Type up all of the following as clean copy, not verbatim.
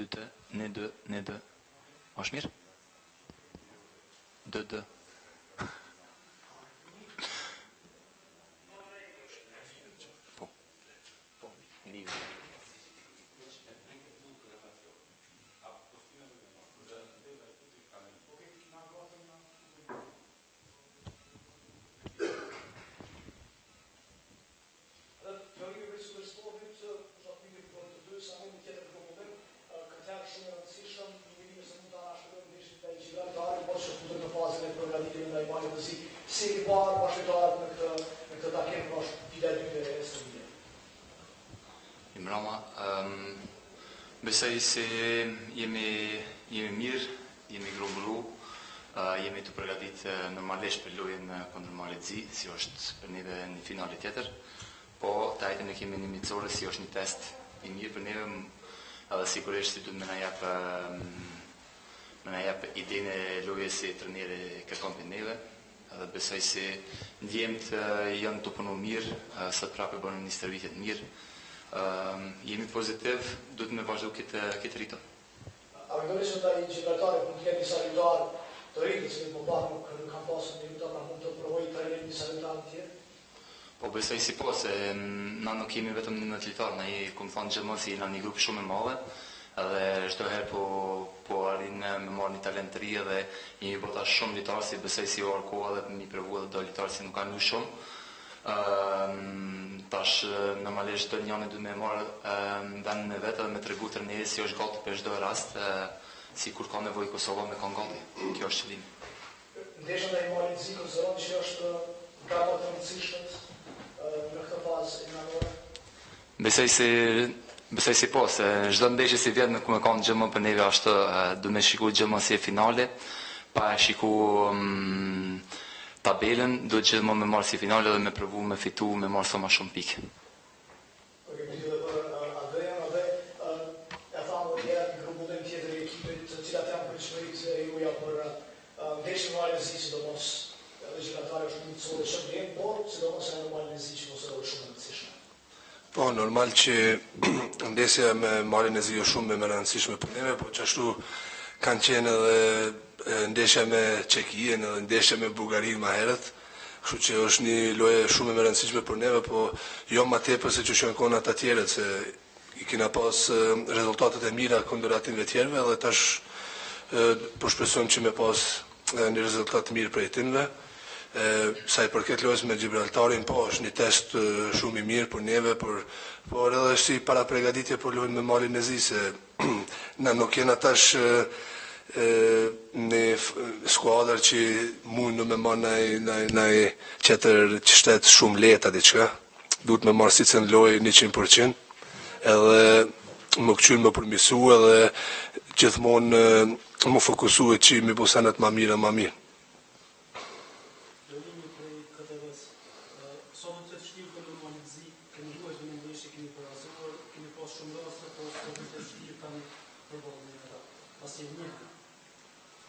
2-2, 1-2, 1-2. Është mirë? 2-2. Po. Po, livre. Si i parë bashkëtarët në këtë takim është pida e dytë e Serbia. Imrama, besoj se jemi mirë, jemi grumbullu, jemi të përgatitur normalisht për lojën kundër Malezi, si është për neve një finale tjetër, po të ajtën e kemi një micore, si është një test i mirë për neve, edhe sigurisht si duhet me na jap idenë e lojës si trajneri kërkon për neve. Edhe besoj se ndjemt janë të punu mirë, sot prapë bënë një stërvitje të mirë. Jemi pozitiv, duhet me vazhdu këtë ritëm. A mendoni se ai gjykatari mund të jetë disa lojtarë të rinj që më parë nuk kanë pasur minuta pra mund të provojë trajnerin disa lojtarë të tjerë? Po besoj si po, se na nuk kemi vetëm 19 lojtarë, na kum thonë gjithmonë si na një grup shumë i madh. Edhe çdo herë po arrin me marrë një talent të ri dhe jemi bota shumë lojtarë, si besoj si orë koha dhe mi provu edhe do lojtarë si nuk kanë lu shumë. Tash normalisht do njëri duhet me marrë vendin e vet dhe me tregu trajnerit si është gati për çdo rast, si kur ka nevojë Kosova me kanë gati. Kjo është qëllimi. Ndeshja ndaj Malezi konsiderohet që është gama e rëndësishme në këtë fazë finalore. Besoj si po, se çdo ndeshje si vjet me ku me kanë gjëmë për neve ashtë du me shiku gjëmë si e finale, pa e shiku tabelën, du gjithmonë me marë si finale dhe me provu me fitu, me marë sa ma shumë pikë. E thamë dhe jetë në grupullim tjetër e ekipit të cilat janë për qëmërit e juja për ndeshje në Malezi, sidomos edhe gjykatari është një codë shumë vjen, por sidomos e në Malezi që mos e rojë shumë rëndësishme. Po, normal që ndesja me Malezi është shumë me rëndësishme për neve, po që ashtu kanë qenë edhe ndeshja me Çekijën edhe ndeshja me Bullgarinë më herët, kështu që është një lojë shumë me rëndësishme për neve, po jo më tepër se që janë konat të tjerët, se i kena pas rezultatet e mira kundër atinve tjerëve dhe tash po shpresojmë që me pas një rezultat të mirë për atinve. Sa i përket lojës me Gibraltarin, po është një test shumë i mirë për neve, por edhe është si para pregaditje për lojën me Malezi, se na nuk jena tash në skuadër që mundu me marrë në qëtër qështet shumë leta diçka. Duhet me marrë si që në lojë 100%, edhe më këqynë më përmisu edhe gjithmonë më fokusu e që mi busanet ma mirë.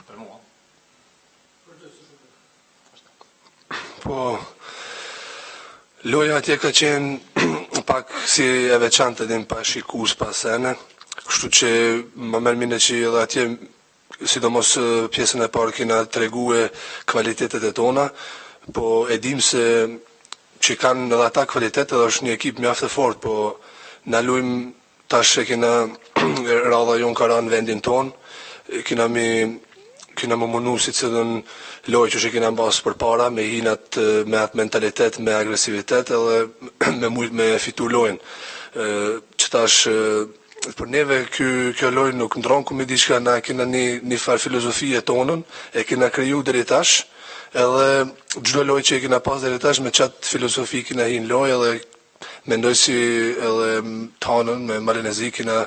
Për mua. Po, loja atje ka qenë pak si e veçantë edhe pa shikus pas sene, kështu që më merr mendje që edhe atje, sidomos pjesën e parë kena tregue kvalitetet e tona, po e dim se që kanë edhe ata kvalitet edhe është një ekip mjaft e fortë, po na luajm tash e kena radha jon ka rënë vendin ton, kena më munu si që dhe në lojë që kena mbasë për para, me hinat me atë mentalitet, me agresivitet edhe me mujtë me fitu lojën. Që tash për neve kjo lojë nuk ndronë ku me diçka, na kena një farë filozofie tonën, e kena kriju deri tash, edhe çdo lojë që kena pas deri tash me qatë filozofi kena hinë lojë, edhe mendoj si edhe tonën me Malezi kena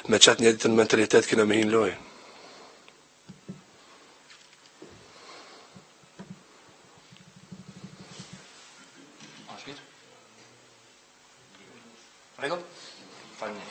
me qatë njëjtën mentalitet kena me hinë lojë. Prego? Falni.